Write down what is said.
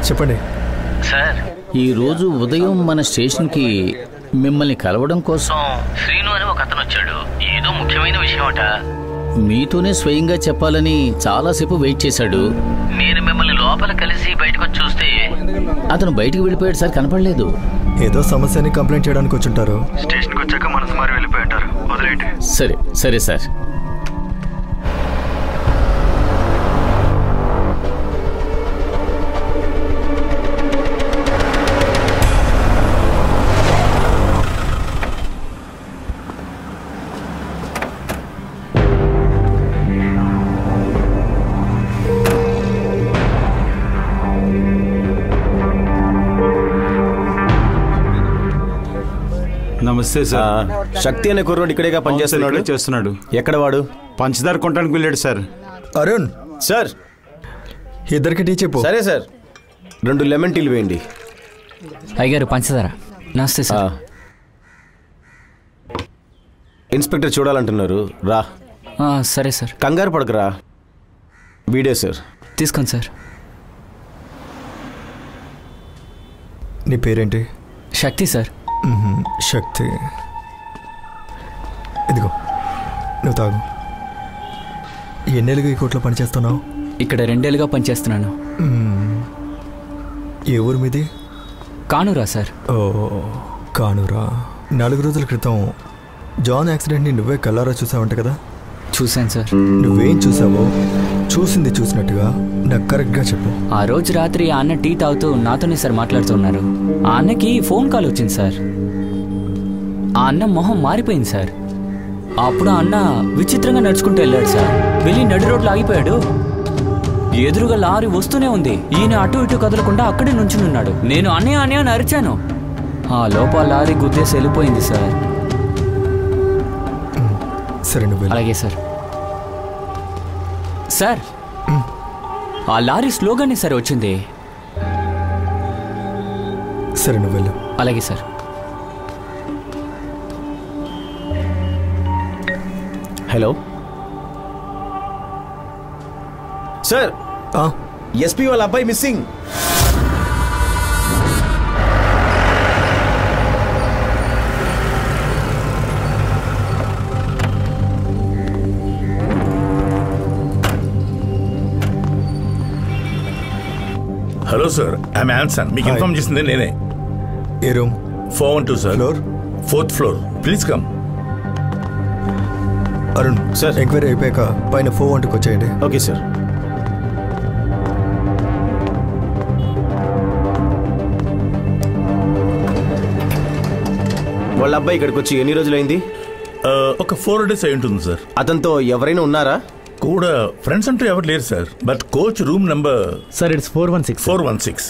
చెప్పండి సార్, ఈరోజు ఉదయం మన స్టేషన్కి మిమ్మల్ని కలవడం కోసం శ్రీను అని ఒక అతను వచ్చాడు. ఏదో ముఖ్యమైన విషయం అట. మీతోనే స్వయంగా చెప్పాలని చాలాసేపు వెయిట్ చేశాడు. నేను మిమ్మల్ని లోపల కలిసి బయటకు వచ్చి చూస్తే అతను బయటికి వెళ్ళిపోయాడు సార్, కనపడలేదు. ఏదో సమస్యని కంప్లైంట్ చేయడానికి వచ్చుంటారు. స్టేషన్కి వచ్చాక మనసు మారి వెళ్ళిపోయి ఉంటారు. వదిలేండి. సరే సరే సార్. నమస్తే సార్. శక్తి అనే కుర్రోడు ఇక్కడేగా చేస్తున్నాడు. ఎక్కడ వాడు? పంచదార కొనడానికి వెళ్ళాడు సార్. అరుణ్ సార్, ఇద్దరికి టీ చెప్పు. సరే సార్, 2 లెమన్ టీలు వేయండి. అయ్యారు పంచదార. నమస్తే సార్. ఇన్స్పెక్టర్ చూడాలంటున్నారు, రా. సరే సార్. కంగారు పడకరా. Video sir. తీసుకోండి సార్. నీ పేరేంటి? శక్తి సార్. శక్తి. ఇదిగో నువ్వు తాగు. ఎన్నేళ్ళుగా ఈ కోర్టులో పనిచేస్తున్నావు? ఇక్కడ 2 ఏళ్ళుగా పనిచేస్తున్నాను. ఏ ఊరు మీది? కానూరా సార్. ఓ కానూరా. 4 రోజుల క్రితం జాన్ యాక్సిడెంట్ని నువ్వే కల్లారా చూసావంట కదా? చూశాను సార్. నువ్వేం చూసావో చూసింది చూసినట్టుగా నాకు కరెక్ట్గా చెప్పు. ఆ రోజు రాత్రి ఆ అన్న టీ తాగుతూ నాతోనే సార్ మాట్లాడుతున్నారు. ఆ అన్నకి ఫోన్ కాల్ వచ్చింది సార్. ఆ అన్న మొహం మారిపోయింది సార్. అప్పుడు ఆ అన్న విచిత్రంగా నడుచుకుంటూ వెళ్ళాడు సార్. వెళ్ళి నడి రోడ్లో ఆగిపోయాడు. ఎదురుగా లారీ వస్తూనే ఉంది. ఈయన అటు ఇటు కదలకుండా అక్కడే నుంచున్నాడు. నేను అన్నయ్య అన్నయ్య అని అరిచాను. ఆ లోపల లారీ గుద్దేసి వెళ్ళిపోయింది సార్. సరే నువ్వు. అలాగే సార్. సార్, ఆ లారీ స్లోగానే సార్ వచ్చింది. సరే నువ్వు వెళ్ళు. అలాగే సార్. హలో సార్, ఎస్పీ వాళ్ళ అబ్బాయి missing. Hello sir, I'm Anson. మీకు ఇన్ఫార్మ్ చేసింది నేనే. ఏ రూమ్? 412 సార్. Floor? 4th floor. Please come. Arun sir, enquiry అయిపోయాక పైన 412కి వచ్చేయండి. Okay sir. వాళ్ళ అబ్బాయి ఇక్కడికి వచ్చి ఎన్ని రోజులైంది? ఒక 4 days అయి ఉంటుంది సార్. అతనితో ఎవరైనా ఉన్నారా? కూడా ఫ్రెండ్స్ అంటూ ఎవరు లేరు sir. But coach room number sir it's 416.